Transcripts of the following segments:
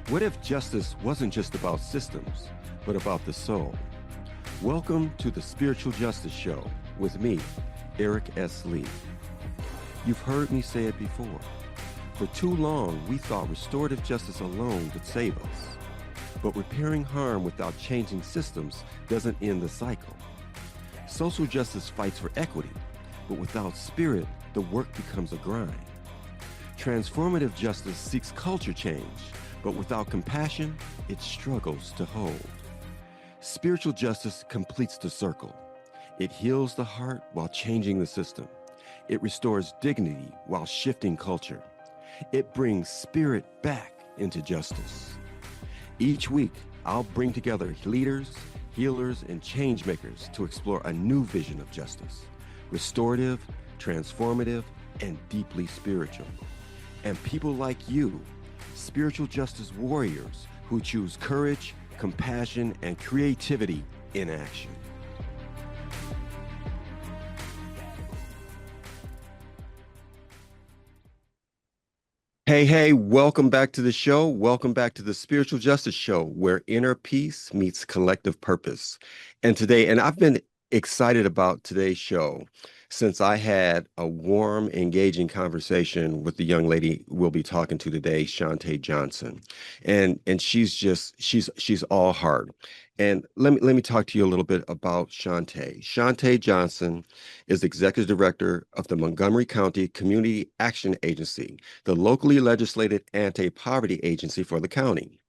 What if justice wasn't just about systems, but about the soul? Welcome to the Spiritual Justice Show with me, Eric S. Lee. You've heard me say it before. For too long, we thought restorative justice alone could save us. But repairing harm without changing systems doesn't end the cycle. Social justice fights for equity, but without spirit, the work becomes a grind. Transformative justice seeks culture change, but without compassion, it struggles to hold. Spiritual justice completes the circle. It heals the heart while changing the system. It restores dignity while shifting culture. It brings spirit back into justice. Each week, I'll bring together leaders, healers, and change makers to explore a new vision of justice: restorative, transformative, and deeply spiritual. And people like you, spiritual justice warriors who choose courage, compassion, and creativity in action. Hey, welcome back to the show. Welcome back to the Spiritual Justice Show, where inner peace meets collective purpose. And I've been excited about today's show since I had a warm, engaging conversation with the young lady we'll be talking to today, Shant'a Johnson. And she's all heart. And let me talk to you a little bit about Shant'a. Shant'a Johnson is executive director of the Montgomery County Community Action Agency, the locally legislated anti-poverty agency for the county.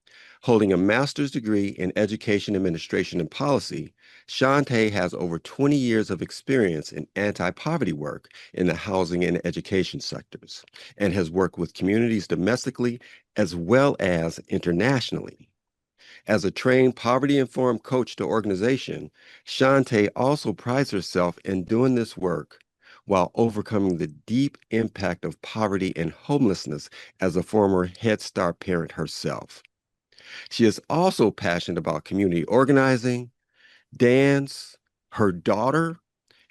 Holding a master's degree in education administration and policy, Shant'a has over 20 years of experience in anti-poverty work in the housing and education sectors, and has worked with communities domestically as well as internationally. As a trained poverty-informed coach to organization, Shant'a also prides herself in doing this work while overcoming the deep impact of poverty and homelessness as a former Head Start parent herself. She is also passionate about community organizing, dance, her daughter,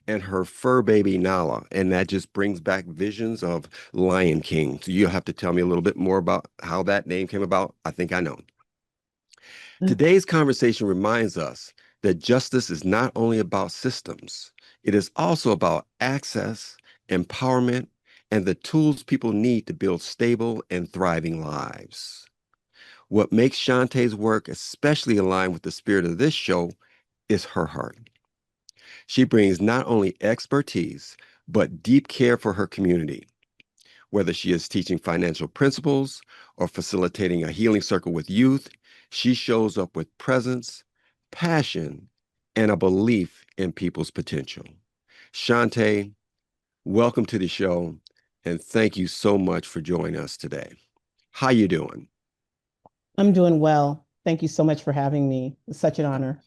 and her fur baby Nala. And that just brings back visions of Lion King. So you'll have to tell me a little bit more about how that name came about. I think I know. Today's conversation reminds us that justice is not only about systems, it is also about access, empowerment, and the tools people need to build stable and thriving lives. What makes Shanta''s work especially aligned with the spirit of this show is her heart. She brings not only expertise, but deep care for her community. Whether she is teaching financial principles or facilitating a healing circle with youth, she shows up with presence, passion, and a belief in people's potential. Shant'a, welcome to the show, and thank you so much for joining us today. How you doing? I'm doing well. Thank you so much for having me. It's such an honor.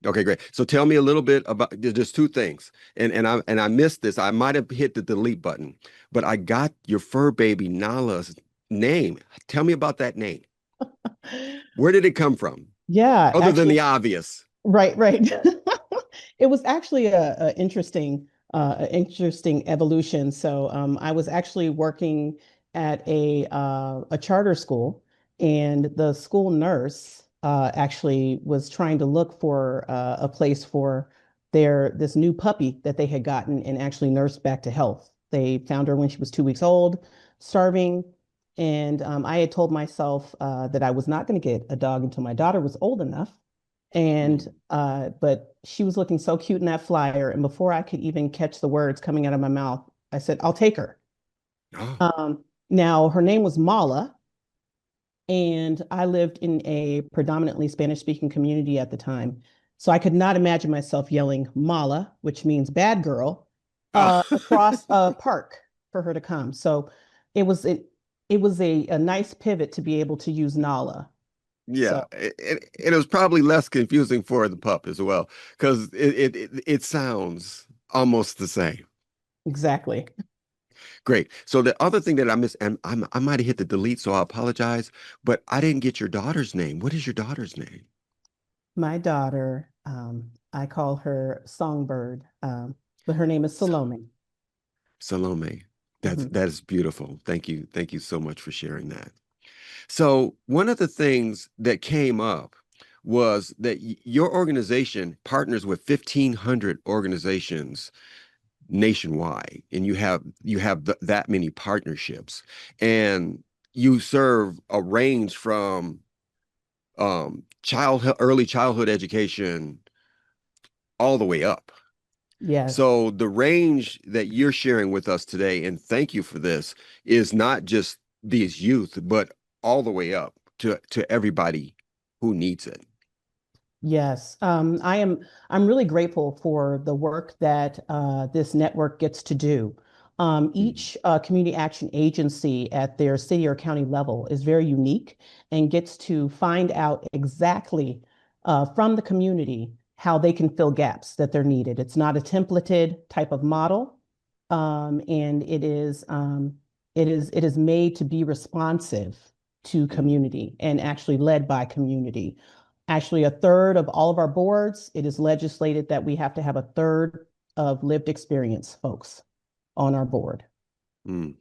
Okay, great. So tell me a little bit about just two things. And I missed this. I might have hit the delete button, but I got your fur baby Nala's name. Tell me about that name. Where did it come from? Yeah, Other than actually, the obvious. right. It was actually a interesting evolution. So I was actually working at a charter school, and the school nurse actually was trying to look for a place for their this new puppy that they had gotten and actually nursed back to health. They found her when she was 2 weeks old, starving. And I had told myself that I was not going to get a dog until my daughter was old enough. And Mm. but she was looking so cute in that flyer, and before I could even catch the words coming out of my mouth, I said, "I'll take her." Oh, Now her name was Mala, and I lived in a predominantly Spanish-speaking community at the time, so I could not imagine myself yelling Mala, which means bad girl, across oh. a park for her to come. So it was a nice pivot to be able to use Nala. Yeah, So it was probably less confusing for the pup as well, because it sounds almost the same. exactly. Great. So the other thing that I missed, and I might have hit the delete, so I apologize, but I didn't get your daughter's name. What is your daughter's name? My daughter, I call her Songbird, but her name is Sa- Salome. Salome. That's Mhm. that is beautiful. Thank you. Thank you so much for sharing that. So one of the things that came up was that your organization partners with 1,500 organizations nationwide, and you have that many partnerships, and you serve a range from early childhood education all the way up. Yes. So the range that you're sharing with us today, and thank you for this, is not just these youth, but all the way up to everybody who needs it. Yes, I'm really grateful for the work that this network gets to do. Mm, Each community action agency at their city or county level is very unique and gets to find out exactly from the community how they can fill gaps that they're needed. It's not a templated type of model, and it is made to be responsive to mm, community and actually led by community. Actually, a third of all of our boards, it is legislated that we have to have a third of lived experience folks on our board. mm.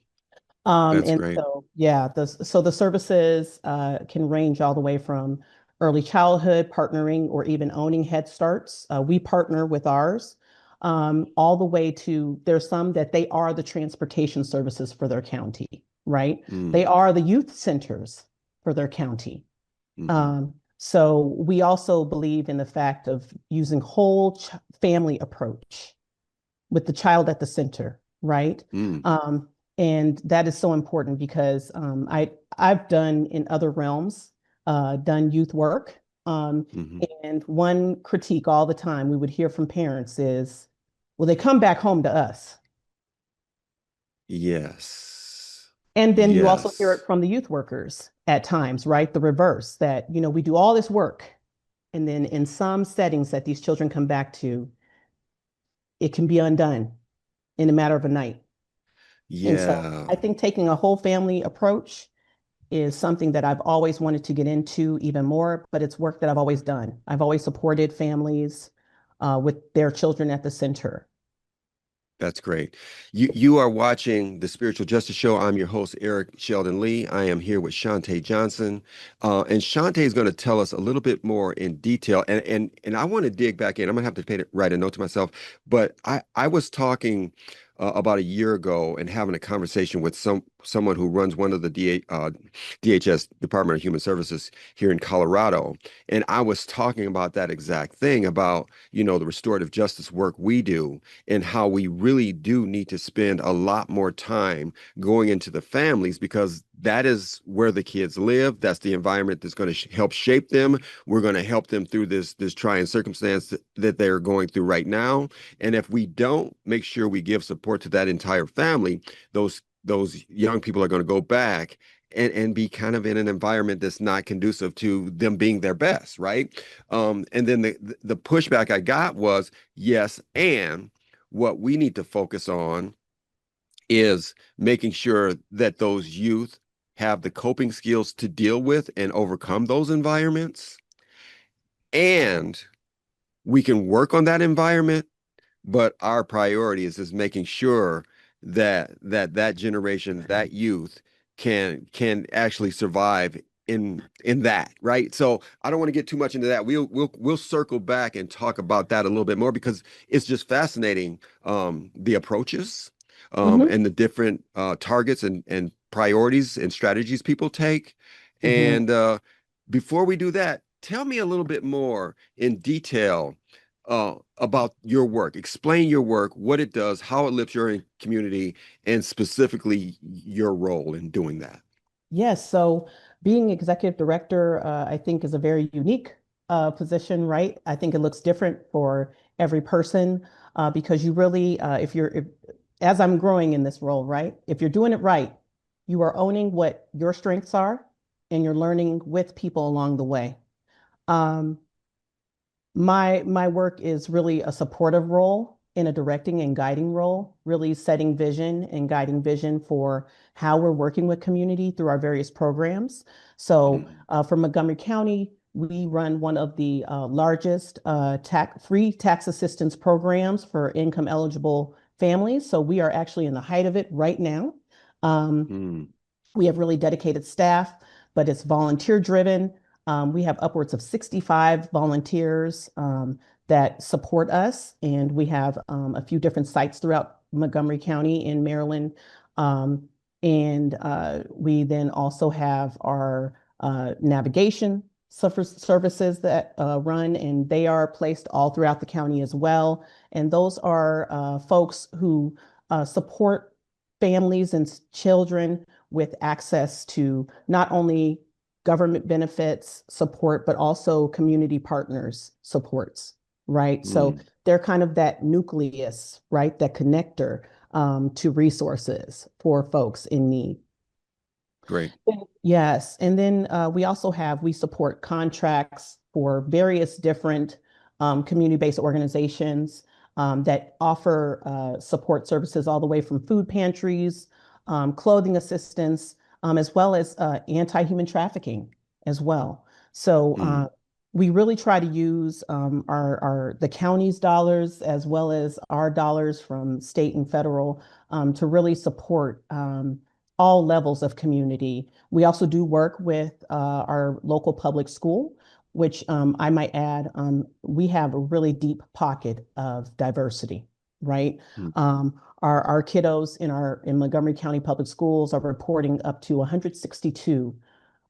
That's And great. so, yeah, the services can range all the way from early childhood partnering or even owning Head Starts. We partner with ours, all the way to there's some that they are the transportation services for their county, right? They Mm, are the youth centers for their county. mhm, So we also believe in the fact of using whole family approach with the child at the center, right? mm, Um, and that is so important because I've done in other realms, done youth work. mhm. And one critique all the time we would hear from parents is, well, they come back home to us. Yes. And then you also hear it Yes. from the youth workers at times, right? The reverse that, we do all this work. And then in some settings that these children come back to, it can be undone in a matter of a night. And so Yeah. I think taking a whole family approach is something that I've always wanted to get into even more, but it's work that I've always done. I've always supported families with their children at the center. That's great. You are watching the Spiritual Justice Show. I'm your host, Eric Sheldon Lee. I am here with Shant'a Johnson. And Shant'a is going to tell us a little bit more in detail. And I want to dig back in. I'm gonna have to write a note to myself. But I was talking about a year ago and having a conversation with someone who runs one of the DHS, Department of Human Services here in Colorado. And I was talking about that exact thing about, the restorative justice work we do and how we really do need to spend a lot more time going into the families because that is where the kids live. That's the environment that's going to help shape them. We're going to help them through this trying circumstance that they're going through right now. And if we don't make sure we give support to that entire family, those young people are going to go back and be kind of in an environment that's not conducive to them being their best, right? And then the pushback I got was yes, and what we need to focus on is making sure that those youth have the coping skills to deal with and overcome those environments. And we can work on that environment, but our priority is making sure that generation, that youth can actually survive in that, right? So I don't want to get too much into that. We'll circle back and talk about that a little bit more because it's just fascinating, the approaches, Hmm. and the different targets and priorities and strategies people take. Hmm. And before we do that, tell me a little bit more in detail about your work. Explain your work, what it does, how it lifts your community, and specifically your role in doing that. Yes, so being executive director, I think, is a very unique position, right? I think it looks different for every person because you really, as I'm growing in this role, right? If you're doing it right, you are owning what your strengths are and you're learning with people along the way. Um, my work is really a supportive role in a directing and guiding role, really setting vision and guiding vision for how we're working with community through our various programs. So Mm, for Montgomery County, we run one of the largest free tax assistance programs for income eligible families. So we are actually in the height of it right now. Um, mm, we have really dedicated staff. but it's volunteer driven. We have upwards of 65 volunteers that support us, and we have a few different sites throughout Montgomery County in Maryland. Um, and we then also have our navigation services that run, and they are placed all throughout the county as well. And those are folks who support families and children with access to not only government benefits support, but also community partners supports, right? So Mm, they're kind of that nucleus, right? That connector to resources for folks in need. great. Yes, and then we support contracts for various different community-based organizations that offer support services all the way from food pantries, clothing assistance, as well as anti-human trafficking as well. So Mm, we really try to use our the county's dollars as well as our dollars from state and federal to really support all levels of community. We also do work with our local public school, which I might add, we have a really deep pocket of diversity, right? mm. Our kiddos in Montgomery County Public Schools are reporting up to 162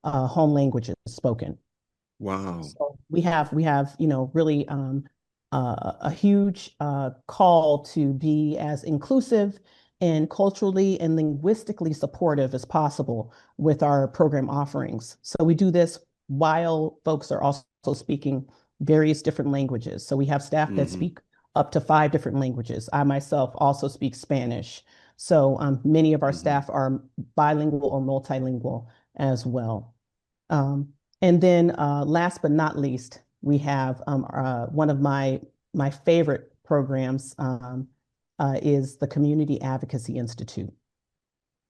home languages spoken. Wow. So we have really a huge call to be as inclusive and culturally and linguistically supportive as possible with our program offerings. So we do this while folks are also speaking various different languages. So we have staff that Hmm. speak up to 5 different languages. I myself also speak Spanish. So many of our Hmm. staff are bilingual or multilingual as well. Um, and then last but not least, we have one of my favorite programs is the Community Advocacy Institute,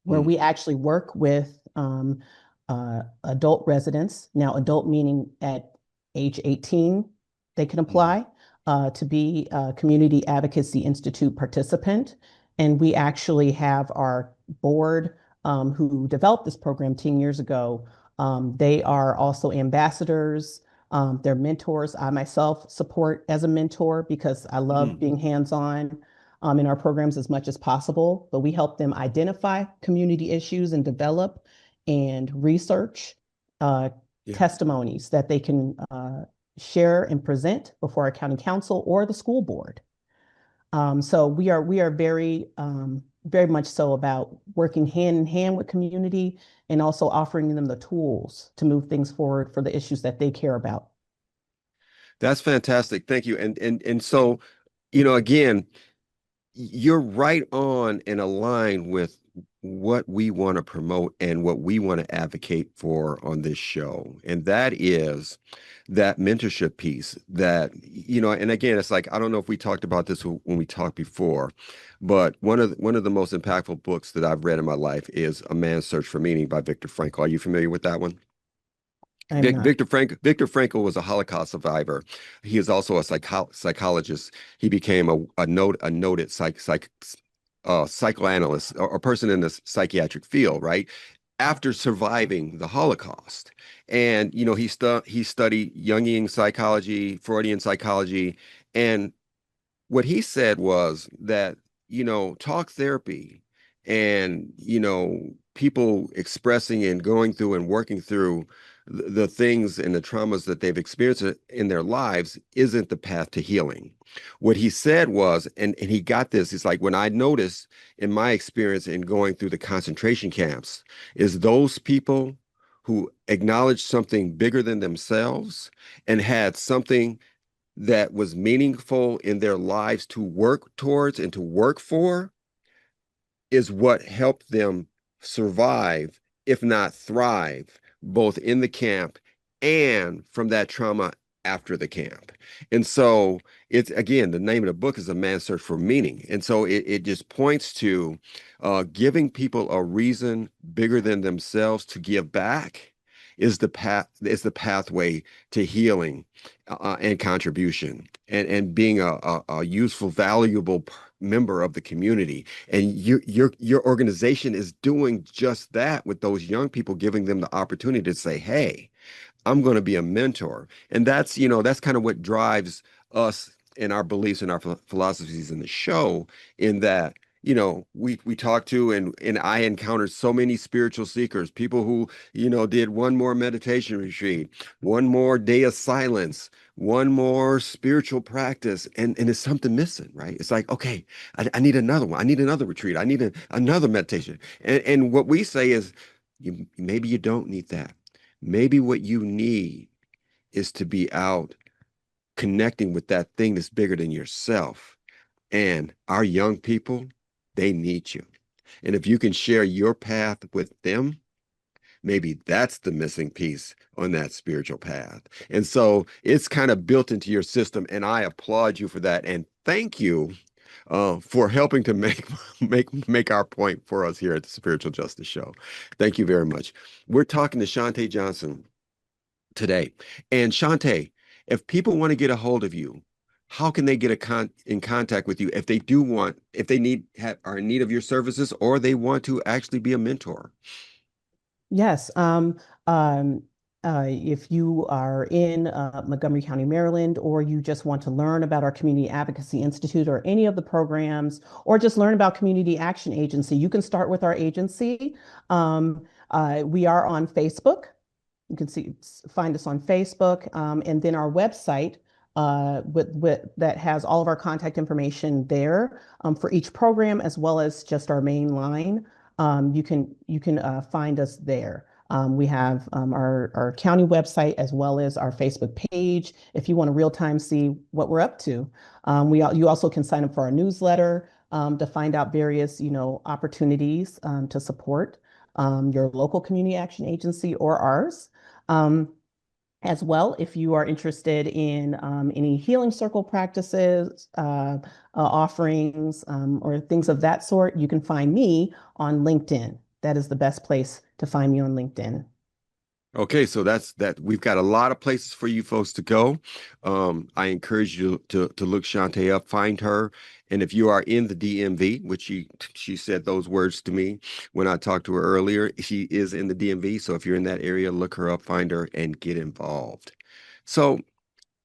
where Mm, we actually work with adult residents. Now, adult meaning at age 18, they can hmm. apply to be a Community Advocacy Institute participant. And we actually have our board who developed this program 10 years ago. They are also ambassadors. They're mentors. I myself support as a mentor because I love Mm. being hands-on in our programs as much as possible, but we help them identify community issues and develop and research uh, Yeah. testimonies that they can share and present before our county council or the school board. So we are very much so about working hand in hand with community and also offering them the tools to move things forward for the issues that they care about. That's fantastic. Thank you. And so, again, you're right on and aligned with what we want to promote and what we want to advocate for on this show. And that is that mentorship piece that, and again, it's like, I don't know if we talked about this when we talked before, but one of the most impactful books that I've read in my life is A Man's Search for Meaning by Viktor Frankl. Are you familiar with that one? I'm not. Viktor Frankl was a Holocaust survivor. He is also a psychologist. He became a noted psychoanalyst or person in the psychiatric field, right? After surviving the Holocaust, and he studied Jungian psychology, Freudian psychology, and what he said was that, talk therapy and, people expressing and going through and working through the things and the traumas that they've experienced in their lives isn't the path to healing. What he said was, and he got this, it's like when I noticed in my experience in going through the concentration camps, is those people who acknowledged something bigger than themselves and had something that was meaningful in their lives to work towards and to work for is what helped them survive, if not thrive, both in the camp and from that trauma after the camp. And so it's again, the name of the book is A Man's Search for Meaning. And so it just points to giving people a reason bigger than themselves to give back is the pathway to healing and contribution and being a useful, valuable member of the community. And your organization is doing just that with those young people, giving them the opportunity to say, "Hey, I'm going to be a mentor." And that's kind of what drives us in our beliefs and our philosophies in the show, in that, we talk to, and I encountered so many spiritual seekers, people who, did one more meditation retreat, one more day of silence, one more spiritual practice, and it's something missing, right? It's like, okay, I need another one. I need another retreat. I need another meditation. And what we say is, maybe you don't need that. Maybe what you need is to be out connecting with that thing that's bigger than yourself. And our young people, they need you. And if you can share your path with them, maybe that's the missing piece on that spiritual path. And so it's kind of built into your system. And I applaud you for that. And thank you for helping to make our point for us here at the Spiritual Justice Show. Thank you very much. We're talking to Shant'a Johnson today. And Shant'a, if people want to get a hold of you, how can they get in contact with you if they if they are in need of your services, or they want to actually be a mentor? Yes. Um, if you are in Montgomery County, Maryland, or you just want to learn about our Community Advocacy Institute or any of the programs, or just learn about Community Action Agency, you can start with our agency. We are on Facebook. You can find us on Facebook, and then our website with that has all of our contact information there for each program, as well as just our main line. You can find us there. We have our county website as well as our Facebook page if you want to real time see what we're up to. You also can sign up for our newsletter to find out various opportunities to support your local community action agency or ours. Um, as well, if you are interested in any healing circle practices, offerings, or things of that sort, you can find me on LinkedIn. That is the best place to find me on LinkedIn. Okay, so that's that. We've got a lot of places for you folks to go. I encourage you to look Shant'a up, find her, and if you are in the DMV, which she said those words to me when I talked to her earlier, she is in the DMV. So if you're in that area, look her up, find her, and get involved. So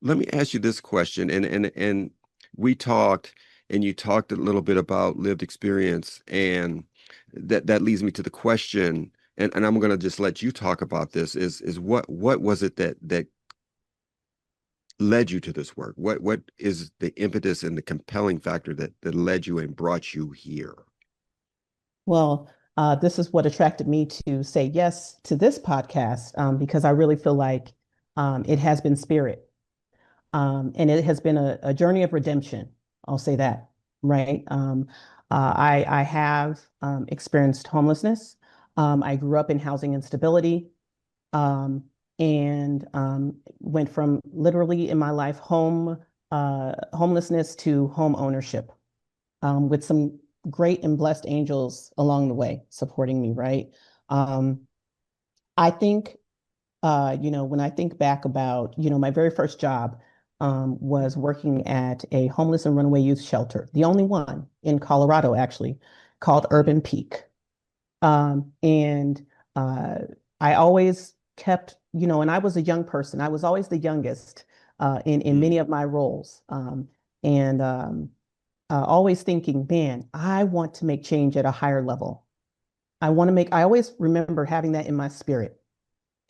let me ask you this question, and we talked, and you talked a little bit about lived experience, and that leads me to the question, and I'm going to just let you talk about this. Is what was it that led you to this work? What is the impetus and the compelling factor that led you and brought you here? Well, this is what attracted me to say yes to this podcast because I really feel like it has been spirit. And it has been a journey of redemption. I'll say that, right? I have experienced homelessness. I grew up in housing instability um, and went from literally in my life homelessness to home ownership with some great and blessed angels along the way supporting me, right? Um, I think when I think back about, my very first job was working at a homeless and runaway youth shelter, the only one in Colorado, actually, called Urban Peak. And I always kept, and I was a young person. I was always the youngest in Mm. many of my roles. And always thinking, man, I want to make change at a higher level. I always remember having that in my spirit.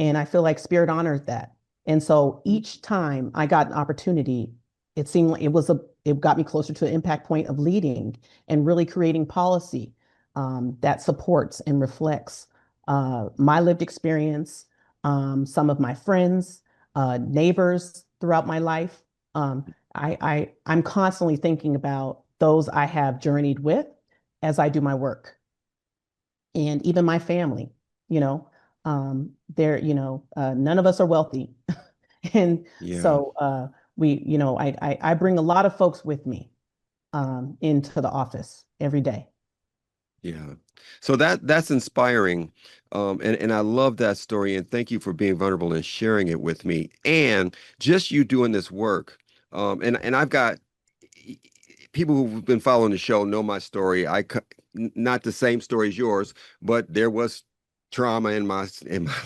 And I feel like spirit honored that. And so each time I got an opportunity, it seemed like it got me closer to the impact point of leading and really creating policy that supports and reflects my lived experience, some of my friends, neighbors throughout my life. I'm constantly thinking about those I have journeyed with as I do my work, and even my family. You know, none of us are wealthy, and Yeah. so I bring a lot of folks with me into the office every day. Yeah. So that's inspiring. And I love that story. And thank you for being vulnerable and sharing it with me. And just you doing this work. And I've got people who've been following the show know my story. Not the same story as yours, but there was trauma in my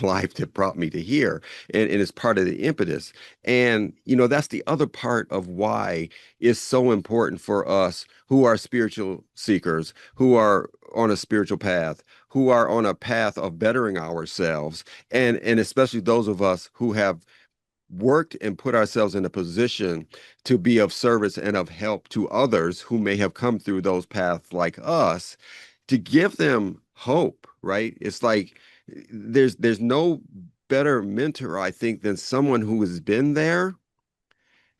life that brought me to here. And it's part of the impetus. And that's the other part of why it's so important for us who are spiritual seekers, who are on a spiritual path, who are on a path of bettering ourselves, and especially those of us who have worked and put ourselves in a position to be of service and of help to others who may have come through those paths like us, to give them hope, right? It's like there's no better mentor, I think, than someone who has been there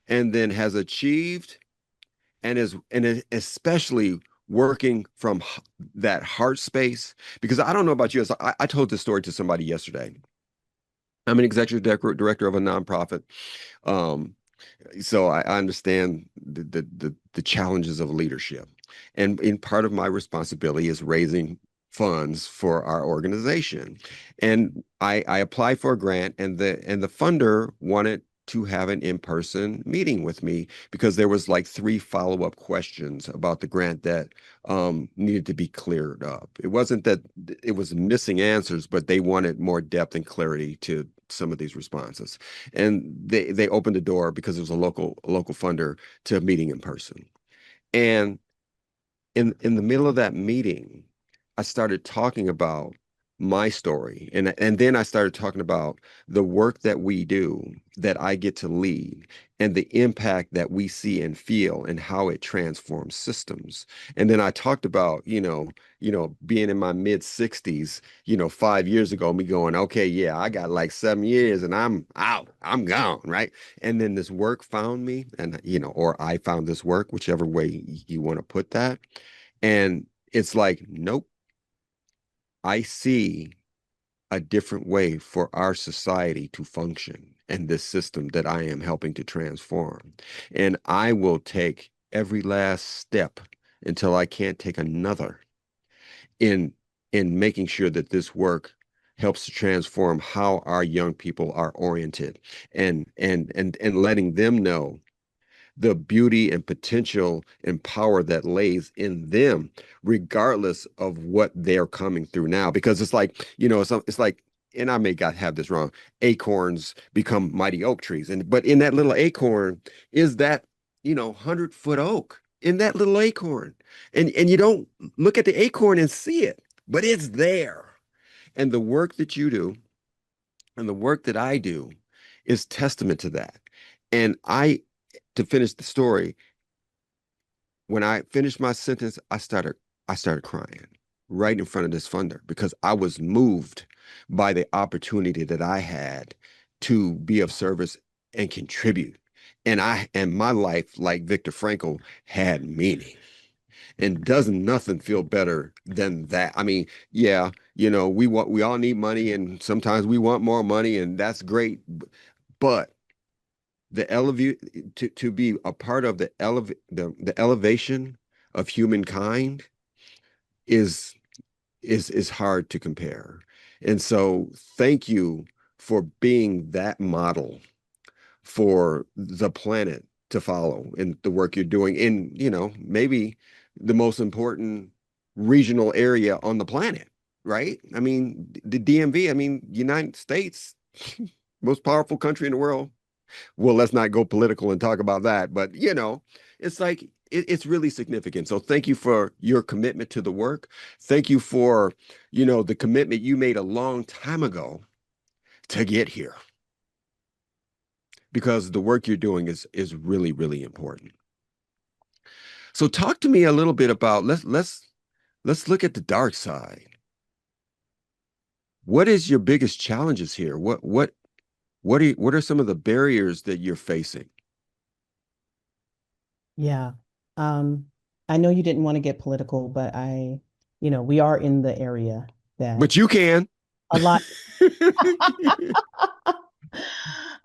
and then has achieved especially working from that heart space. Because I don't know about you, so I told this story to somebody yesterday. I'm an executive director of a nonprofit. Um, so I understand the challenges of leadership, and in part of my responsibility is raising funds for our organization. And I applied for a grant, and the funder wanted to have an in-person meeting with me because there was like three follow-up questions about the grant that needed to be cleared up. It wasn't that it was missing answers, but they wanted more depth and clarity to some of these responses. And they opened the door because it was a local funder to a meeting in person. And in the middle of that meeting, I started talking about my story, and then I started talking about the work that we do, that I get to lead, and the impact that we see and feel and how it transforms systems. And then I talked about, being in my mid 60s, 5 years ago, me going, okay, yeah, I got like 7 years and I'm out, I'm gone, right? And then this work found me, and or I found this work, whichever way you want to put that. And it's like, nope, I see a different way for our society to function and this system that I am helping to transform. And I will take every last step until I can't take another in in making sure that this work helps to transform how our young people are oriented, and letting them know the beauty and potential and power that lays in them, regardless of what they're coming through now. Because it's like, it's like, and I may God have this wrong, acorns become mighty oak trees. But in that little acorn is that, 100-foot oak in that little acorn. And you don't look at the acorn and see it, but it's there. And the work that you do and the work that I do is testament to that. And to finish the story, when I finished my sentence, I started crying right in front of this funder because I was moved by the opportunity that I had to be of service and contribute. And my life, like Viktor Frankl, had meaning. And doesn't nothing feel better than that? I mean, yeah, we all need money, and sometimes we want more money, and that's great. But the elevate to be a part of the elevation of humankind is is hard to compare. And so thank you for being that model for the planet to follow in the work you're doing in, maybe the most important regional area on the planet, right? I mean, the DMV, I mean, United States, most powerful country in the world. Well, let's not go political and talk about that, but it's like it's really significant. So thank you for your commitment to the work. Thank you for, the commitment you made a long time ago to get here, because the work you're doing is really, really important. So talk to me a little bit about, let's look at the dark side. What is your biggest challenges here? What are some of the barriers that you're facing? Yeah. Um, I know you didn't want to get political, but we are in the area that But you can. a lot.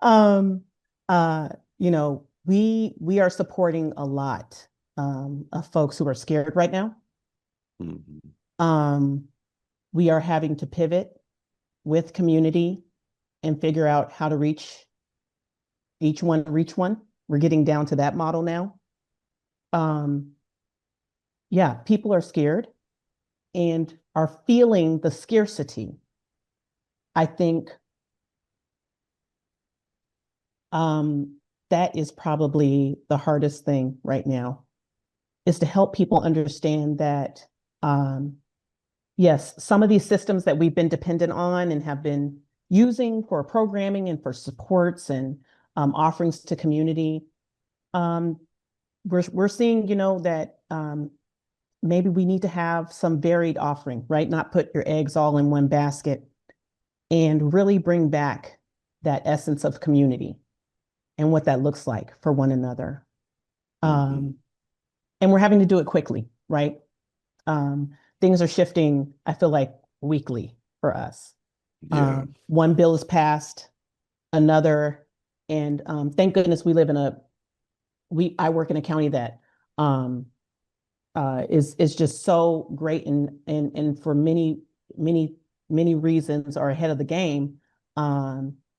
Um, we are supporting a lot of folks who are scared right now. Mhm. Um, we are having to pivot with community and figure out how to reach one. We're getting down to that model now. Um, yeah, people are scared and are feeling the scarcity. I think um, that is probably the hardest thing right now, is to help people understand that, yes, some of these systems that we've been dependent on and have been using for programming and for supports and offerings to community, um, we're seeing, that maybe we need to have some varied offering, right? Not put your eggs all in one basket, and really bring back that essence of community and what that looks like for one another. Hmm. And we're having to do it quickly, right? Um, Things are shifting, I feel like, weekly for us. Yeah. One bill is passed, another, and thank goodness I work in a county that um, is just so great, and for many reasons are ahead of the game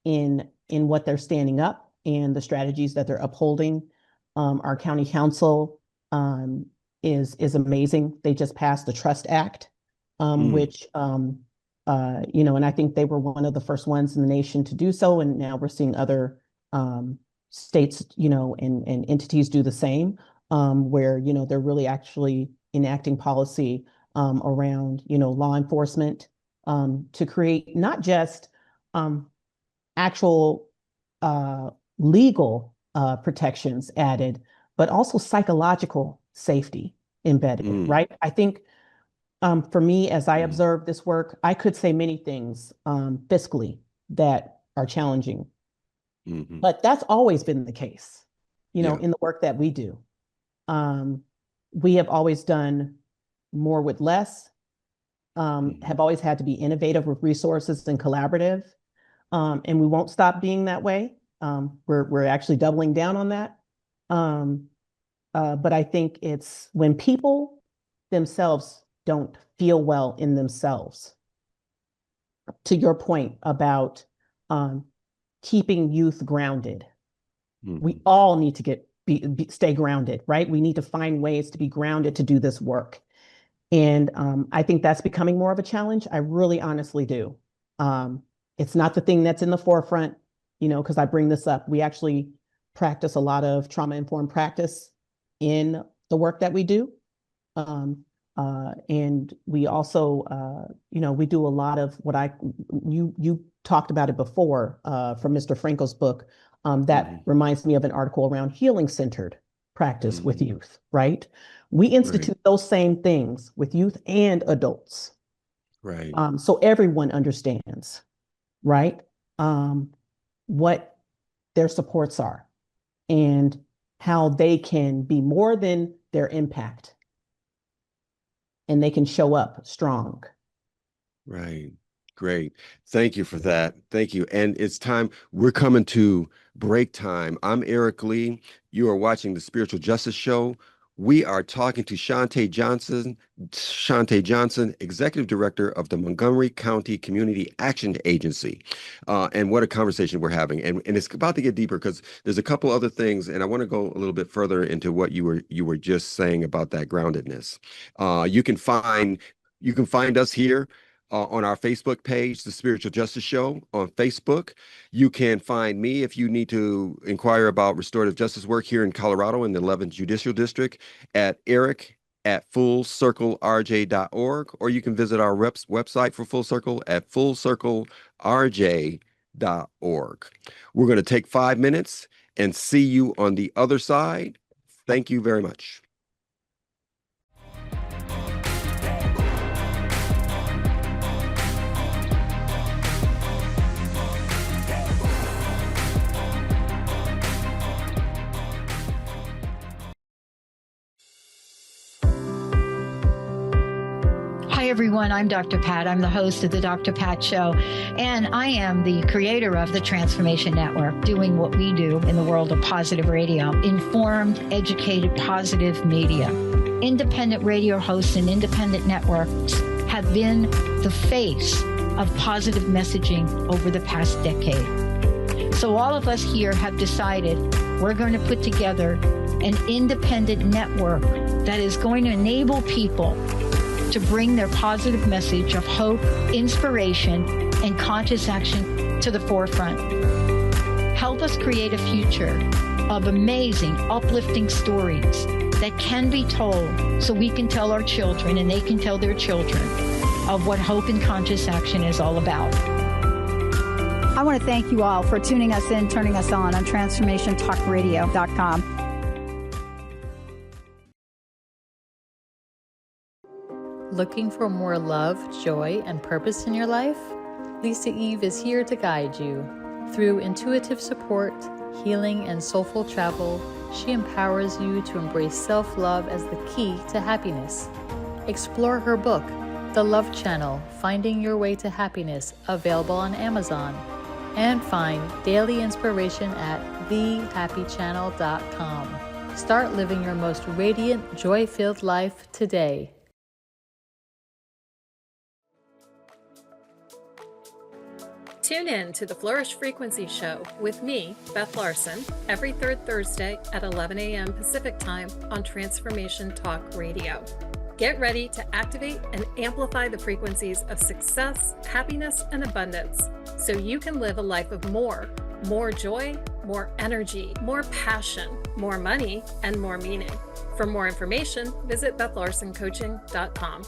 in what they're standing up and the strategies that they're upholding. Our county council is amazing. They just passed the Trust Act, Mm. which and I think they were one of the first ones in the nation to do so, and now we're seeing other states, and entities do the same, where they're really actually enacting policy around law enforcement, to create not just um, actual legal protections added, but also psychological safety embedded, Mm. right? I think for me, as I Mm. observe this work, I could say many things fiscally that are challenging, Hmm. but that's always been the case, Yeah. in the work that we do. Um, we have always done more with less, Hmm. have always had to be innovative with resources and collaborative, and we won't stop being that way. We're actually doubling down on that. Um, but I think it's when people themselves don't feel well in themselves, to your point about um, keeping youth grounded. We Hmm. all need to stay grounded, right? We need to find ways to be grounded to do this work. And I think that's becoming more of a challenge. I really honestly do. Um, it's not the thing that's in the forefront, because I bring this up. We actually practice a lot of trauma-informed practice in the work that we do. And we also, we do a lot of you talked about it before from Mr. Frankel's book. That Hmm. reminds me of an article around healing-centered practice with Hmm. youth, right? We Right. institute those same things with youth and adults, Right. so everyone understands, right? Um, what their supports are and how they can be more than their impact, and they can show up strong. Right. Great. Thank you for that. Thank you. And it's time. We're coming to break time. I'm Eric Lee. You are watching the Spiritual Justice Show. We are talking to Shant'a Johnson, Executive Director of the Montgomery County Community Action Agency. And what a conversation we're having. And it's about to get deeper because there's a couple other things, and I want to go a little bit further into what you were just saying about that groundedness. You can find us here on our Facebook page, The Spiritual Justice Show on Facebook. You can find me if you need to inquire about restorative justice work here in Colorado in the 11th Judicial District at Eric at fullcirclerj.org, or you can visit our website for Full Circle at fullcirclerj.org. We're going to take 5 minutes and see you on the other side. Thank you very much. Hi, everyone. I'm Dr. Pat. I'm the host of the Dr. Pat Show, and I am the creator of the Transformation Network, doing what we do in the world of positive radio, informed, educated, positive media. Independent radio hosts and independent networks have been the face of positive messaging over the past decade. So all of us here have decided we're going to put together an independent network that is going to enable people to bring their positive message of hope, inspiration, and conscious action to the forefront. Help us create a future of amazing, uplifting stories that can be told so we can tell our children and they can tell their children of what hope and conscious action is all about. I want to thank you all for tuning us in, turning us on transformationtalkradio.com. Looking for more love, joy, and purpose in your life? Lisa Eve is here to guide you. Through intuitive support, healing, and soulful travel, she empowers you to embrace self-love as the key to happiness. Explore her book, The Love Channel, Finding Your Way to Happiness, available on Amazon. And find daily inspiration at thehappychannel.com. Start living your most radiant, joy-filled life today. Tune in to the Flourish Frequency Show with me, Beth Larson, every third Thursday at 11 a.m. Pacific Time on Transformation Talk Radio. Get ready to activate and amplify the frequencies of success, happiness, and abundance so you can live a life of more joy, more energy, more passion, more money, and more meaning. For more information, visit BethLarsonCoaching.com.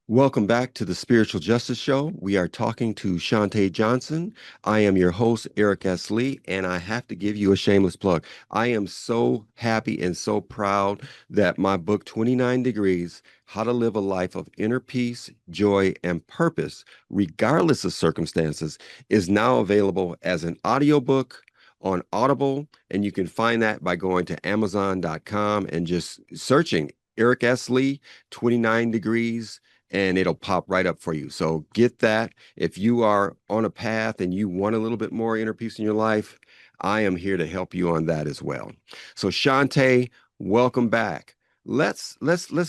Welcome back to the Spiritual Justice Show. We are talking to Shant'a Johnson. I am your host, Eric S. Lee, and I have to give you a shameless plug. I am so happy and so proud that my book, 29 Degrees, How to Live a Life of Inner Peace, Joy, and Purpose, regardless of circumstances, is now available as an audiobook on Audible, and you can find that by going to Amazon.com and just searching Eric S. Lee, 29 Degrees, and it'll pop right up for you. So get that. If you are on a path and you want a little bit more inner peace in your life, I am here to help you on that as well. So Shant'a, welcome back. Let's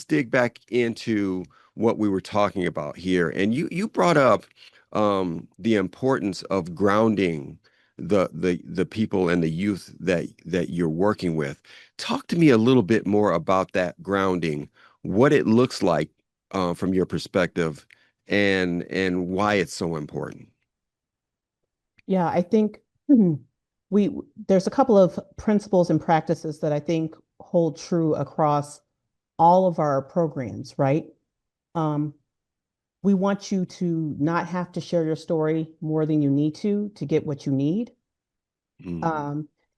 dig back into what we were talking about here. And you brought up the importance of grounding the people and the youth that you're working with. Talk to me a little bit more about that grounding, what it looks like from your perspective, and why it's so important. Yeah, I think there's a couple of principles and practices that I think hold true across all of our programs, right? We want you to not have to share your story more than you need to get what you need.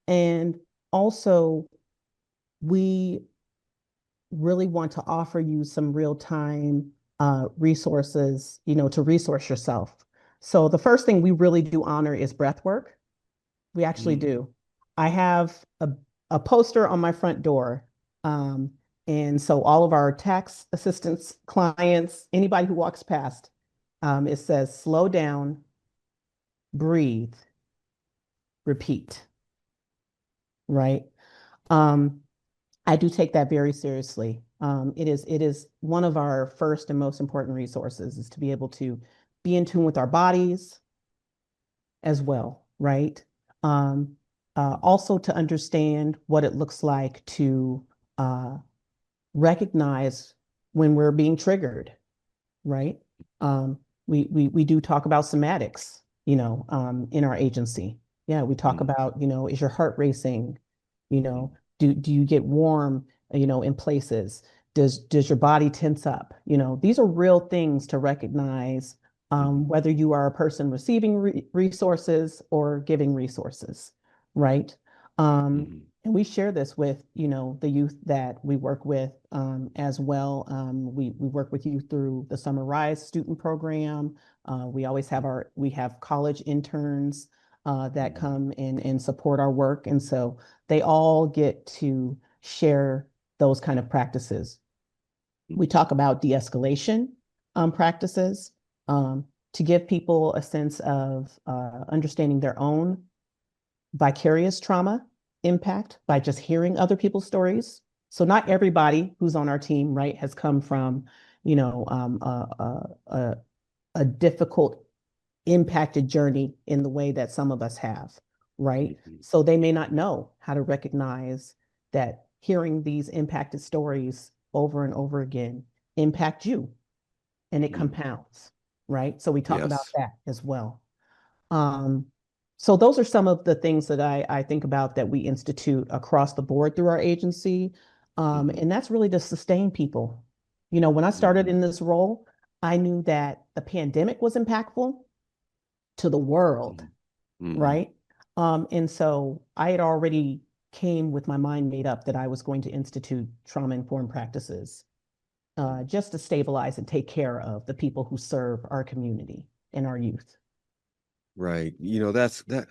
And also, we really want to offer you some real-time resources, to resource yourself. So the first thing we really do honor is breath work. We actually do. I have a poster on my front door. And so all of our tax assistants, clients, anybody who walks past, it says, slow down, breathe, repeat, right? I do take that very seriously. It is one of our first and most important resources, is to be able to be in tune with our bodies as well, right? Also to understand what it looks like to recognize when we're being triggered, right? We do talk about somatics, in our agency. Yeah, we talk about, is your heart racing? Do you get warm, in places? Does your body tense up? These are real things to recognize, whether you are a person receiving resources or giving resources, right? And we share this with, the youth that we work with as well. We work with youth through the Summer Rise student program. We always have we have college interns that come and support our work. And so they all get to share those kind of practices. We talk about de-escalation practices to give people a sense of understanding their own vicarious trauma impact by just hearing other people's stories. So not everybody who's on our team, right, has come from, you know, a difficult, impacted journey in the way that some of us have, right? Mhm. So they may not know how to recognize that hearing these impacted stories over and over again impact you, and it Mm. compounds, right? So we talk about Yes. that as well. Um, so those are some of the things that I think about that we institute across the board through our agency. Mhm. And that's really to sustain people. You know, when I started Mhm. in this role, I knew that the pandemic was impactful to the world, Mhm. Mhm. right? And so I had already came with my mind made up that I was going to institute trauma-informed practices just to stabilize and take care of the people who serve our community and our youth. Right. That's that,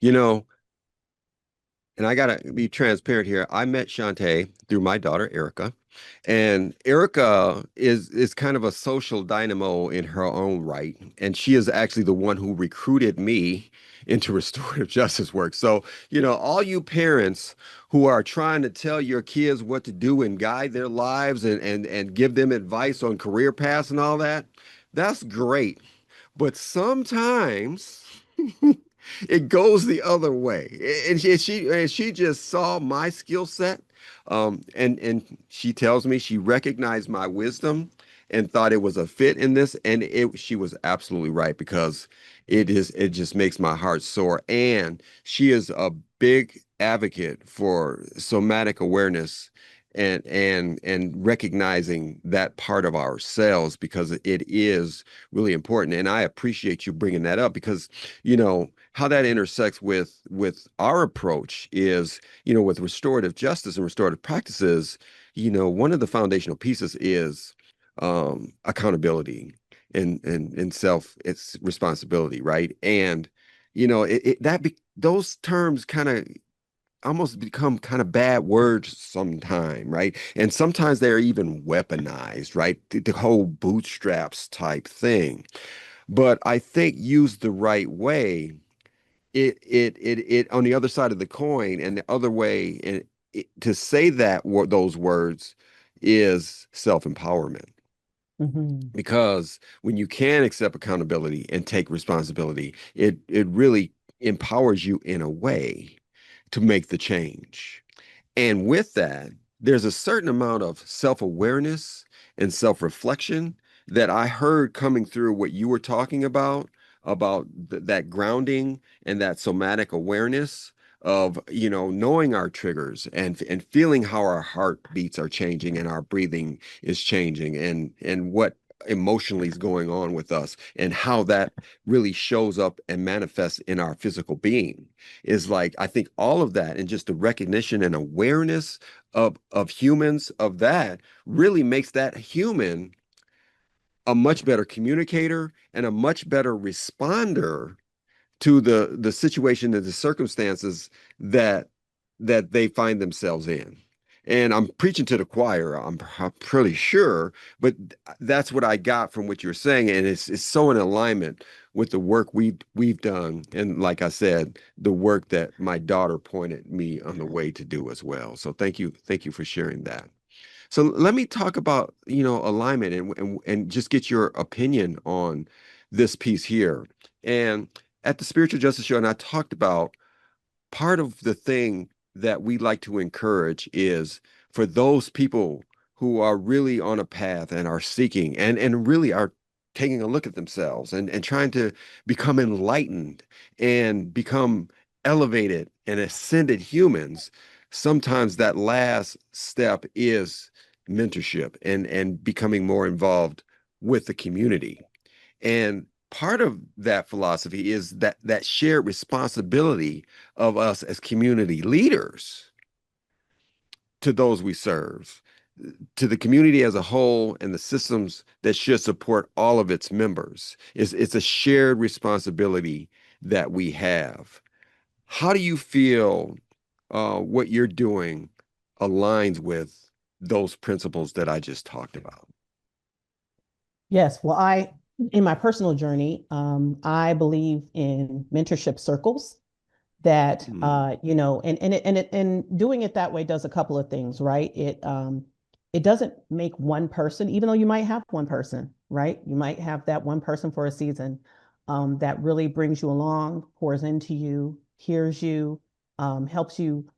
you know, and I gotta be transparent here. I met Shant'a through my daughter Erica, and Erica is kind of a social dynamo in her own right, and she is actually the one who recruited me into restorative justice work. So, all you parents who are trying to tell your kids what to do and guide their lives and give them advice on career paths and all that, that's great. But sometimes it goes the other way. And she just saw my skill set, and she tells me she recognized my wisdom and thought it was a fit in this, and she was absolutely right because it just makes my heart soar. And she is a big advocate for somatic awareness and recognizing that part of ourselves because it is really important. And I appreciate you bringing that up because how that intersects with our approach is, with restorative justice and restorative practices, one of the foundational pieces is accountability and self it's responsibility, right? And those terms kind of almost become kind of bad words sometime, right? And sometimes they're even weaponized, right? The whole bootstraps type thing. But I think used the right way, it on the other side of the coin and the other way, to say those words is self-empowerment. Mhm. Because when you can accept accountability and take responsibility, it really empowers you in a way to make the change. And with that, there's a certain amount of self-awareness and self-reflection that I heard coming through what you were talking about that grounding and that somatic awareness of, knowing our triggers and feeling how our heartbeats are changing and our breathing is changing and what emotionally is going on with us and how that really shows up and manifests in our physical being is like, I think all of that and just the recognition and awareness of humans of that really makes that human a much better communicator and a much better responder to the situation and the circumstances that they find themselves in. And I'm preaching to the choir, I'm pretty sure, but that's what I got from what you're saying, and it's so in alignment with the work we've done, and like I said, the work that my daughter pointed me on the way to do as well. So thank you for sharing that. So let me talk about, alignment and just get your opinion on this piece here. And at the Spiritual Justice Show, and I talked about part of the thing that we like to encourage is for those people who are really on a path and are seeking and really are taking a look at themselves and trying to become enlightened and become elevated and ascended humans. Sometimes that last step is mentorship and becoming more involved with the community. And part of that philosophy is that shared responsibility of us as community leaders to those we serve, to the community as a whole, and the systems that should support all of its members. It's a shared responsibility that we have. How do you feel what you're doing aligns with those principles that I just talked about? Yes, well, in my personal journey, I believe in mentorship circles that, Mm, and doing it that way does a couple of things, right? it doesn't make one person, even though you might have one person, right? You might have that one person for a season, that really brings you along, pours into you, hears you, helps you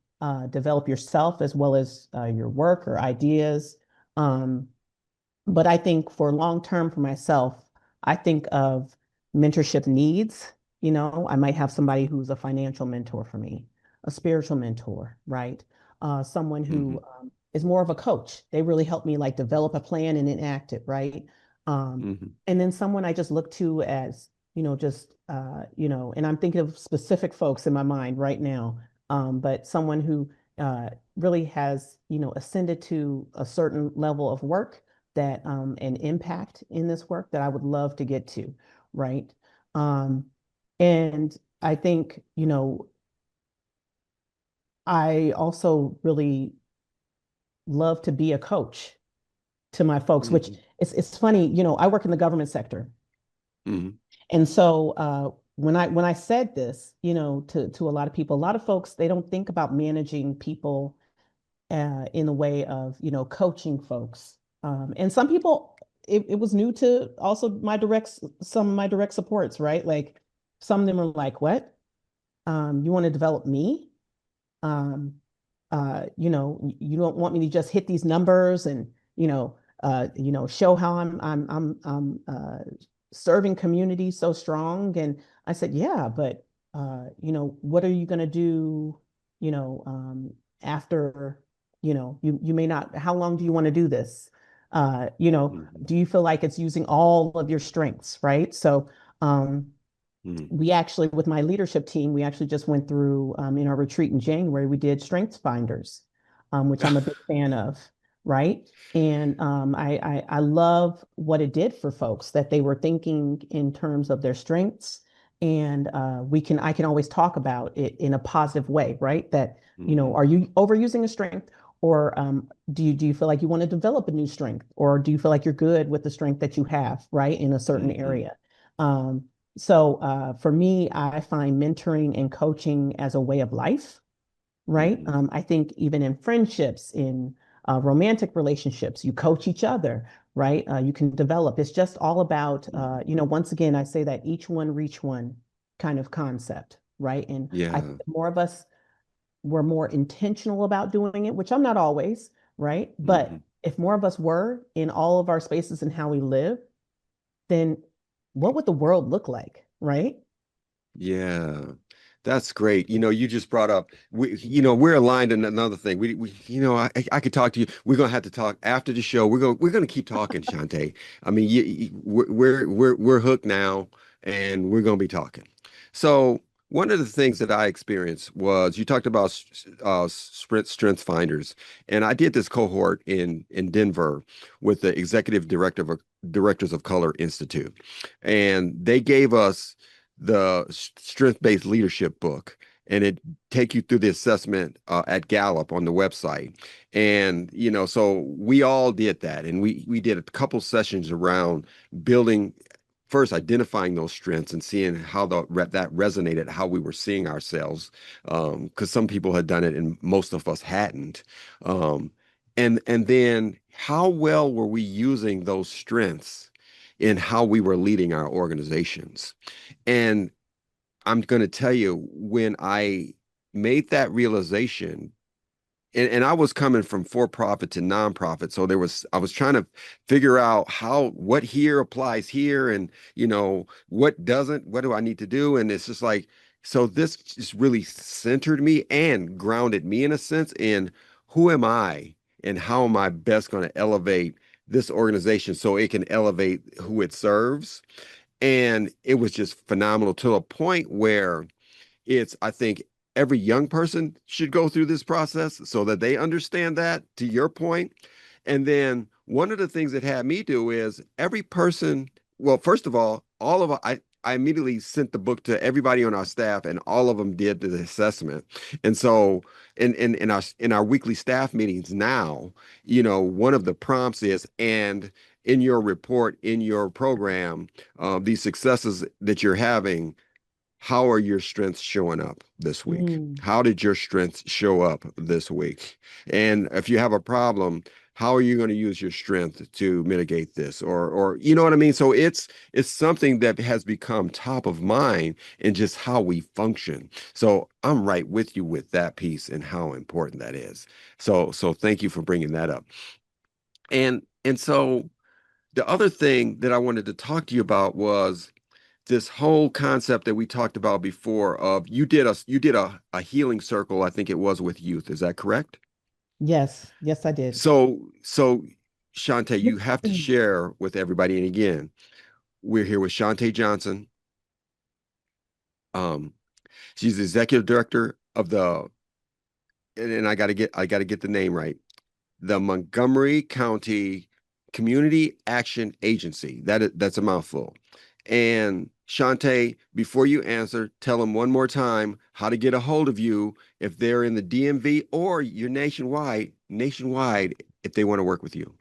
develop yourself as well as your work or ideas. Um, but I think for long term for myself, I think of mentorship needs. I might have somebody who's a financial mentor for me, a spiritual mentor, right? Someone Mm-hmm. who is more of a coach. They really help me like develop a plan and enact it, right? Um, Mm-hmm. and then someone I just look to as, just, and I'm thinking of specific folks in my mind right now, but someone who really has, ascended to a certain level of work that an impact in this work that I would love to get to, right? Um, and I think, I also really love to be a coach to my folks, which Mm-hmm. it's funny, I work in the government sector. Mm-hmm. And so when I said this, to a lot of people, a lot of folks, they don't think about managing people in the way of, coaching folks. And some people, it was new to also some of my direct supports, right? Like some of them are like, what? You want to develop me? Um, you don't want me to just hit these numbers and, show how I'm serving community so strong. And I said, yeah, but, what are you going to do, you know, um, after, you may not, how long do you want to do this? Mm-hmm. Do you feel like it's using all of your strengths, right? So, Mm-hmm. we actually, with my leadership team, we actually just went through in our retreat in January, we did strengths finders, which I'm a big fan of, right? And I love what it did for folks that they were thinking in terms of their strengths, and I can always talk about it in a positive way, right? That Mm-hmm. are you overusing a strength, or do you feel like you want to develop a new strength, or do you feel like you're good with the strength that you have, right, in a certain Mm-hmm. area? So for me, I find mentoring and coaching as a way of life, right? Mm-hmm. I think even in friendships, in romantic relationships, you coach each other, right? You can develop. It's just all about, Mm-hmm. once again, I say that each one reach one kind of concept, right? And I Yeah. think more of us were more intentional about doing it, which I'm not always, right? Mm-hmm. But if more of us were in all of our spaces and how we live, then what would the world look like, right? Yeah, that's great. You just brought up, we're aligned in another thing. I could talk to you. We're gonna have to talk after the show. We're gonna keep talking, Shante. I mean, we're hooked now, and we're gonna be talking. So one of the things that I experienced was you talked about sprint strength finders, and I did this cohort in Denver with the executive director of Directors of Color Institute, and they gave us the strength-based leadership book, and it take you through the assessment at Gallup on the website. And so we all did that, and we did a couple sessions around building, first identifying those strengths and seeing how that resonated, how we were seeing ourselves, because some people had done it and most of us hadn't. um, and then how well were we using those strengths in how we were leading our organizations. And I'm going to tell you, when I made that realization, and I was coming from for profit to nonprofit, so I was trying to figure out what here applies here, and what doesn't, what do I need to do, and it's just like, so this just really centered me and grounded me in a sense in who am I and how am I best going to elevate this organization so it can elevate who it serves. And it was just phenomenal to a point where I think every young person should go through this process so that they understand that, to your point. And then one of the things that had me do is every person, well, first of all of I immediately sent the book to everybody on our staff, and all of them did the assessment. And so in our weekly staff meetings now, one of the prompts is, and in your report, in your program, these successes that you're having, how are your strengths showing up this week? Mm, How did your strengths show up this week? And if you have a problem, how are you going to use your strength to mitigate this? Or you know what I mean? So it's something that has become top of mind in just how we function. So I'm right with you with that piece and how important that is. So thank you for bringing that up. And so the other thing that I wanted to talk to you about was this whole concept that we talked about before of you did a healing circle, I think it was with youth. Is that correct? Yes, yes, I did. So Shant'a, you have to Mm. share with everybody. And again, we're here with Shant'a Johnson. Um, she's the executive director of and I gotta get the name right. The Montgomery County Community Action Agency. That's a mouthful. And Shant'a, before you answer, tell them one more time how to get a hold of you if they're in the DMV or you're nationwide if they want to work with you.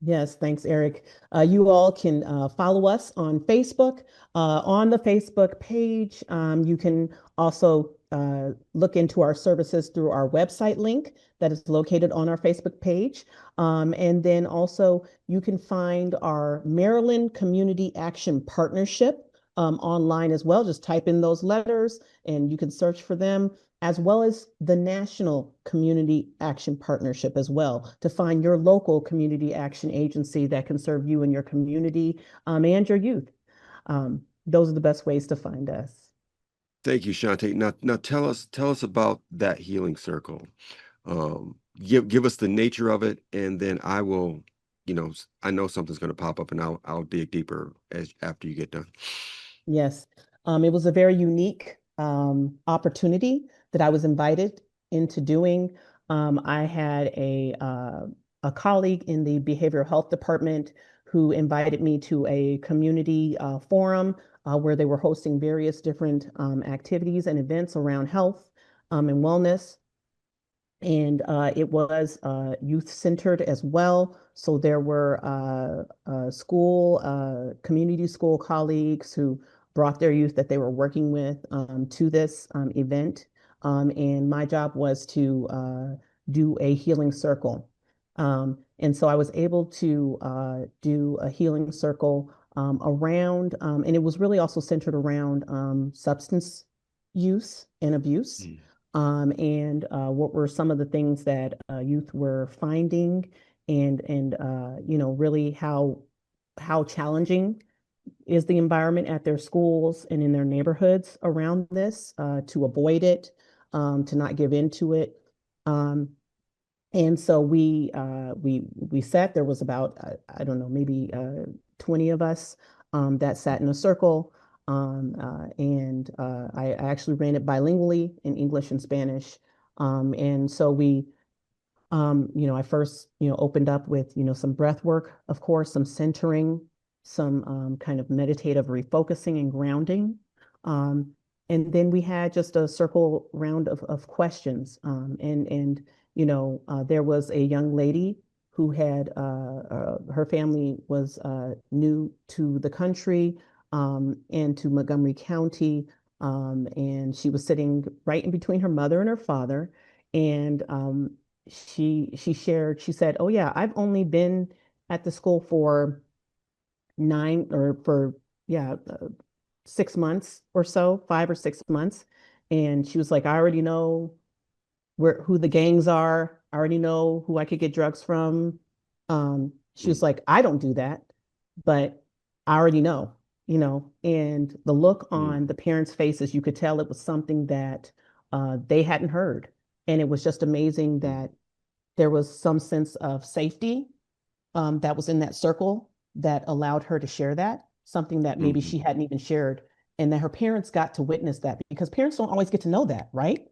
Yes, thanks, Eric. You all can follow us on Facebook. On the Facebook page, you can also look into our services through our website link that is located on our Facebook page. And then also, you can find our Maryland Community Action Partnership online as well. Just type in those letters and you can search for them, as well as the National Community Action Partnership as well, to find your local community action agency that can serve you and your community and your youth. Those are the best ways to find us. Thank you, Shant'a. Now tell us about that healing circle. Give us the nature of it, and then I will, I know something's going to pop up, and I'll dig deeper as after you get done. Yes, it was a very unique opportunity that I was invited into doing. I had a colleague in the behavioral health department who invited me to a community forum where they were hosting various different activities and events around health and wellness. And it was youth centered as well. So there were community school colleagues who brought their youth that they were working with to this event. And my job was to do a healing circle. And so I was able to do a healing circle and it was really also centered around substance use and abuse, and what were some of the things that youth were finding, and really how challenging is the environment at their schools and in their neighborhoods around this, to avoid it, to not give into it. Um, and so we sat. There was about I don't know, maybe 20 of us that sat in a circle, and I actually ran it bilingually in English and Spanish. And so I first opened up with some breath work, of course, some centering, some kind of meditative refocusing and grounding. Um, and then we had just a circle round of questions. And there was a young lady who had her family was new to the country, and to Montgomery County. And she was sitting right in between her mother and her father. And she shared, she said, "Oh yeah, I've only been at the school for nine or for yeah 6 months or so, 5 or 6 months." And she was like, "I already know who the gangs are. I already know who I could get drugs from." She was Mm, like, "I don't do that, but I already know." And the look mm, on the parents' faces, you could tell it was something that they hadn't heard. And it was just amazing mm, that there was some sense of safety that was in that circle that allowed her to share that, something that maybe mhm. she hadn't even shared, and that her parents got to witness that, because parents don't always get to know that, right?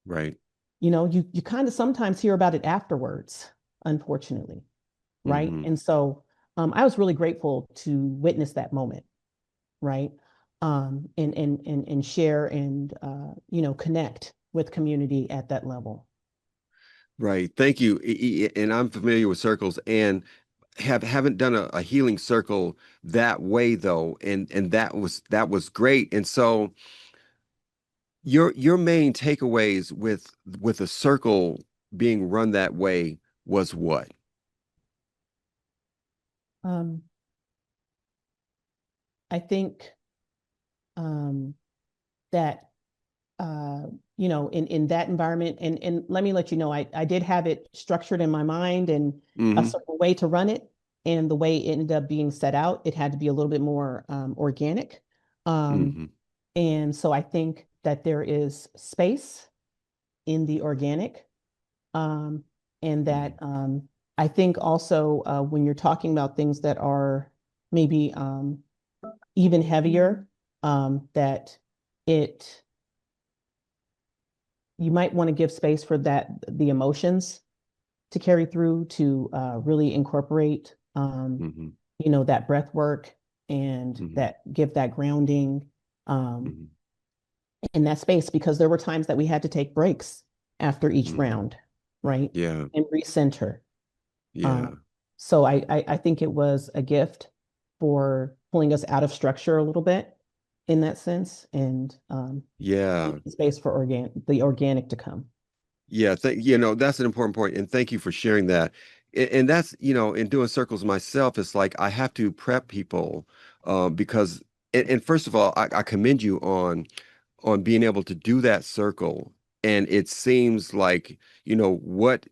Right. You kind of sometimes hear about it afterwards, unfortunately, right? Hmm. And so I was really grateful to witness that moment, right? And share and connect with community at that level. Right. Thank you. And I'm familiar with circles and haven't done a healing circle that way though. And that was great. And so your main takeaways with a circle being run that way was what? Um, I think um, that in that environment, and let me let you know, I did have it structured in my mind and a Mm-hmm. certain way to run it, and the way it ended up being set out, it had to be a little bit more organic. Um, Mm-hmm. and so I think that there is space in the organic, um, and that I think also when you're talking about things that are maybe even heavier, that it you might want to give space for the emotions to carry through to really incorporate Mm-hmm. that breath work and Mm-hmm. that give that grounding um, Mm-hmm. in that space, because there were times that we had to take breaks after each Mm-hmm. round, right? Yeah. And recenter. Yeah. Um, so I think it was a gift for pulling us out of structure a little bit in that sense, and Yeah. making space for the organic to come. Yeah, that's an important point, and thank you for sharing that. And that's, in doing circles myself, it's like I have to prep people because, and first of all, I commend you on being able to do that circle, and it seems like, what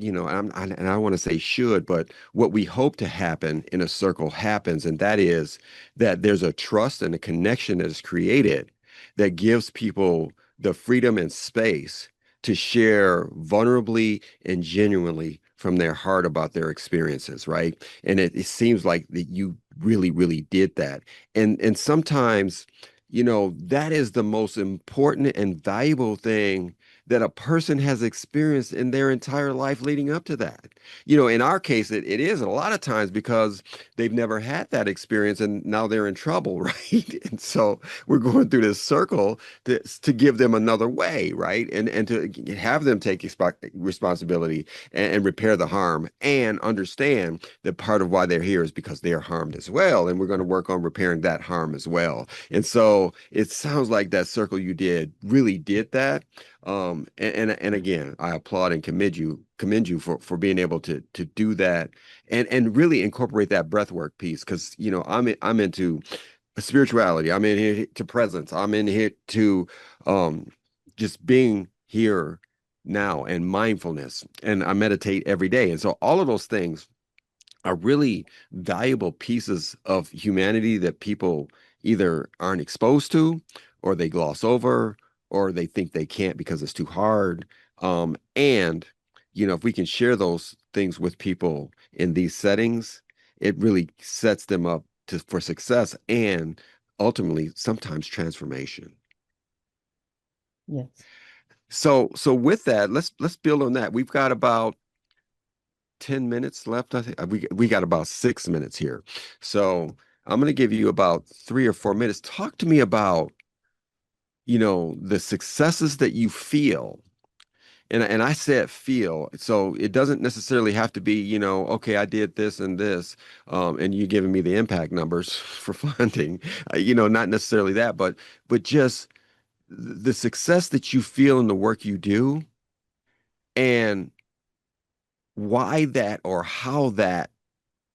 and I don't want to say should, but what we hope to happen in a circle happens, and that is that there's a trust and a connection that is created that gives people the freedom and space to share vulnerably and genuinely from their heart about their experiences, right? And it seems like that you really, really did that. And sometimes, that is the most important and valuable thing that a person has experienced in their entire life leading up to that. In our case, it is a lot of times because they've never had that experience and now they're in trouble, right? And so we're going through this circle to give them another way, right? And to have them take responsibility and repair the harm and understand that part of why they're here is because they're harmed as well. And we're going to work on repairing that harm as well. And so it sounds like that circle you did really did that. And again, I applaud and commend you for being able to do that and really incorporate that breath work piece because I'm into spirituality. I'm in here to presence. I'm in here to just being here now and mindfulness. And I meditate every day. And so all of those things are really valuable pieces of humanity that people either aren't exposed to or they gloss over or they think they can't because it's too hard. And if we can share those things with people in these settings, it really sets them up for success and ultimately sometimes transformation. Yes. So with that, let's build on that. We've got about 10 minutes left. I think we got about 6 minutes here. So I'm going to give you about 3 or 4 minutes. Talk to me about, the successes that you feel. And I said feel, so it doesn't necessarily have to be, okay, I did this and this, and you giving me the impact numbers for funding, not necessarily that, but just the success that you feel in the work you do and why that or how that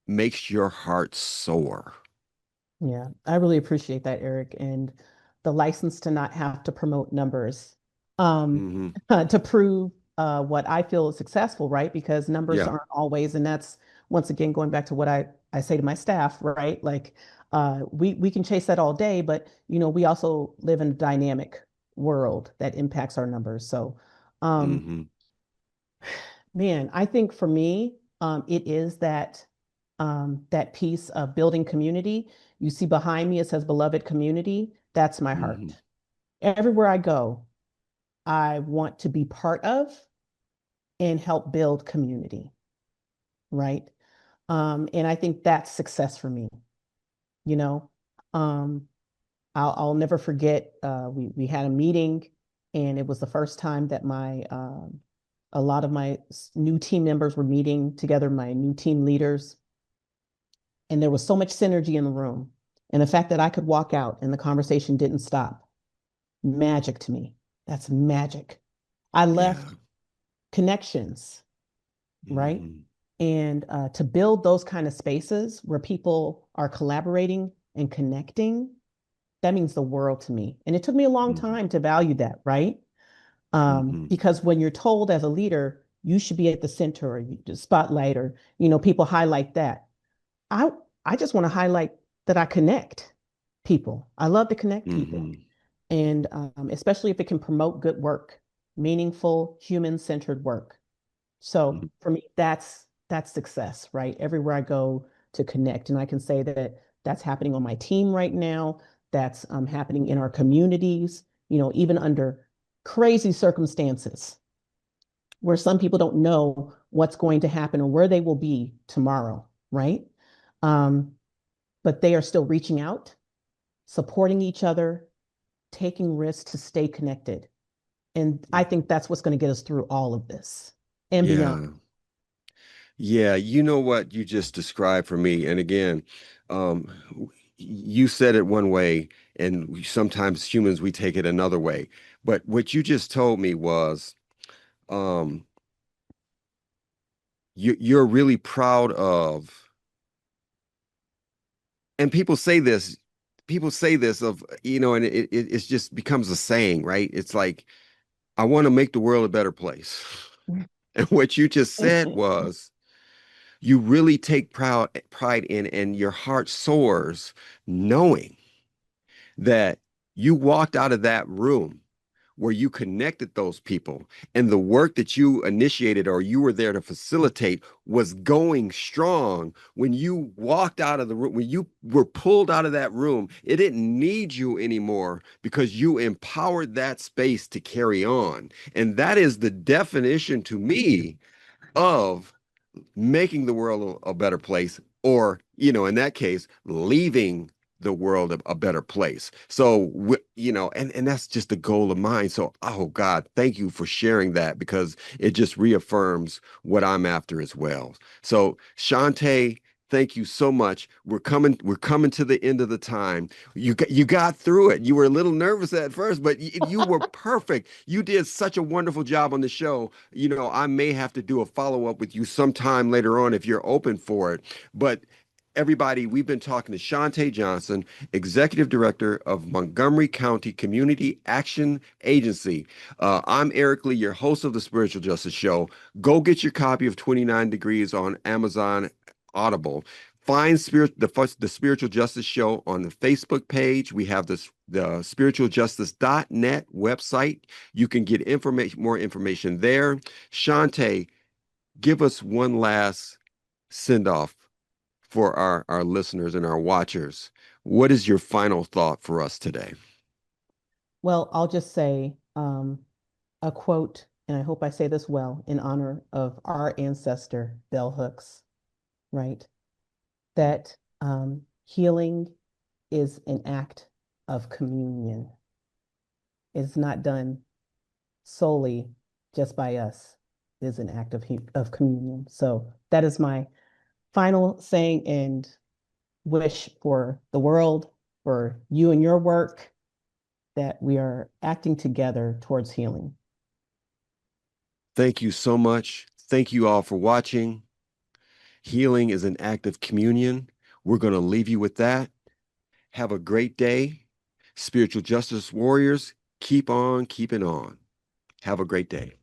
makes your heart soar. Yeah, I really appreciate that, Eric, and the license to not have to promote numbers Hmm. to prove what I feel is successful, right? Because numbers Yeah. aren't always, and that's once again going back to what I say to my staff, right? Like we can chase that all day, but we also live in a dynamic world that impacts our numbers. So um, Hmm. man, I think for me, it is that piece of building community. You see behind me, it says beloved community. That's my Hmm. heart. Everywhere I go, I want to be part of and help build community, right? And I think that's success for me, you know. Um, I'll never forget we had a meeting, and it was the first time that my a lot of my new team members were meeting together, my new team leaders, and there was so much synergy in the room. And the fact that I could walk out and the conversation didn't stop, magic to me. That's magic. I Yeah. left connections, right? Hmm. And to build those kind of spaces where people are collaborating and connecting, that means the world to me. And it took me a long Mm-hmm. time to value that, right? Mm-hmm. Because when you're told as a leader, you should be at the center or the spotlight, or people highlight that. I I just want to highlight that I connect people. I love to connect people, Mm-hmm. and especially if it can promote good work, meaningful, human-centered work. So for me, that's success, right? Everywhere I go to connect, and I can say that that's happening on my team right now. That's happening in our communities. Even under crazy circumstances where some people don't know what's going to happen or where they will be tomorrow, right? Um, but they are still reaching out, supporting each other, taking risks to stay connected. And I think that's what's going to get us through all of this and beyond. Yeah. Yeah, you know what you just described for me. And again, um, you said it one way, and sometimes humans we take it another way. But what you just told me was um, you're really proud of, and people say this of, and it just becomes a saying, right? It's like, I want to make the world a better place. And what you just said was, you really take pride in, and your heart soars knowing that you walked out of that room where you connected those people, and the work that you initiated or you were there to facilitate was going strong. When you walked out of the room, when you were pulled out of that room, it didn't need you anymore because you empowered that space to carry on. And that is the definition to me of making the world a better place, or in that case, leaving the world a better place. So and that's just the goal of mine. So, oh God, thank you for sharing that, because it just reaffirms what I'm after as well. So, Shant'a, thank you so much. We're coming to the end of the time. You got through it. You were a little nervous at first, but you were perfect. You did such a wonderful job on the show. I may have to do a follow-up with you sometime later on if you're open for it. But everybody, we've been talking to Shant'a Johnson, Executive Director of Montgomery County Community Action Agency. I'm Eric Lee, your host of the Spiritual Justice Show. Go get your copy of 29 Degrees on Amazon Audible. Find the Spiritual Justice Show on the Facebook page. We have the spiritualjustice.net website. You can get more information there. Shant'a, give us one last send off for our listeners and our watchers. What is your final thought for us today? Well, I'll just say a quote, and I hope I say this well, in honor of our ancestor, Bell Hooks, right? That healing is an act of communion. It's not done solely just by us. It is an act of communion. So that is my final saying and wish for the world, for you and your work, that we are acting together towards healing. Thank you so much. Thank you all for watching. Healing is an act of communion. We're going to leave you with that. Have a great day. Spiritual justice warriors, keep on keeping on. Have a great day.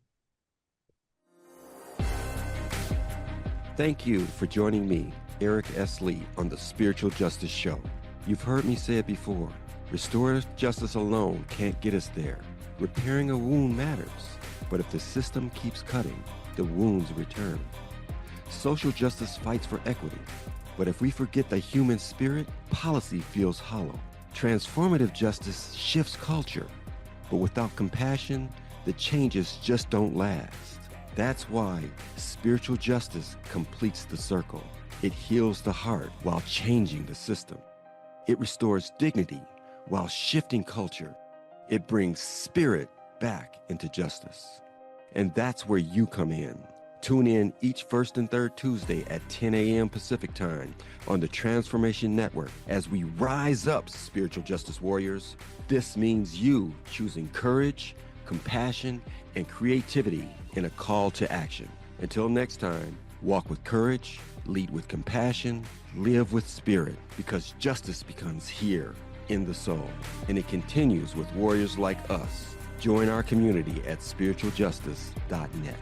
Thank you for joining me, Eric S. Lee, on the Spiritual Justice Show. You've heard me say it before. Restorative justice alone can't get us there. Repairing a wound matters, but if the system keeps cutting, the wounds return. Social justice fights for equity, but if we forget the human spirit, policy feels hollow. Transformative justice shifts culture, but without compassion, the changes just don't last. That's why spiritual justice completes the circle. It heals the heart while changing the system. It restores dignity while shifting culture. It brings spirit back into justice. And that's where you come in. Tune in each first and third Tuesday at 10 a.m. Pacific Time on the Transformation Network as we rise up, spiritual justice warriors. This means you choosing courage, compassion, and creativity in a call to action. Until next time, Walk with courage, lead with compassion, live with spirit, because justice becomes here in the soul, and it continues with warriors like us. Join our community at spiritualjustice.net.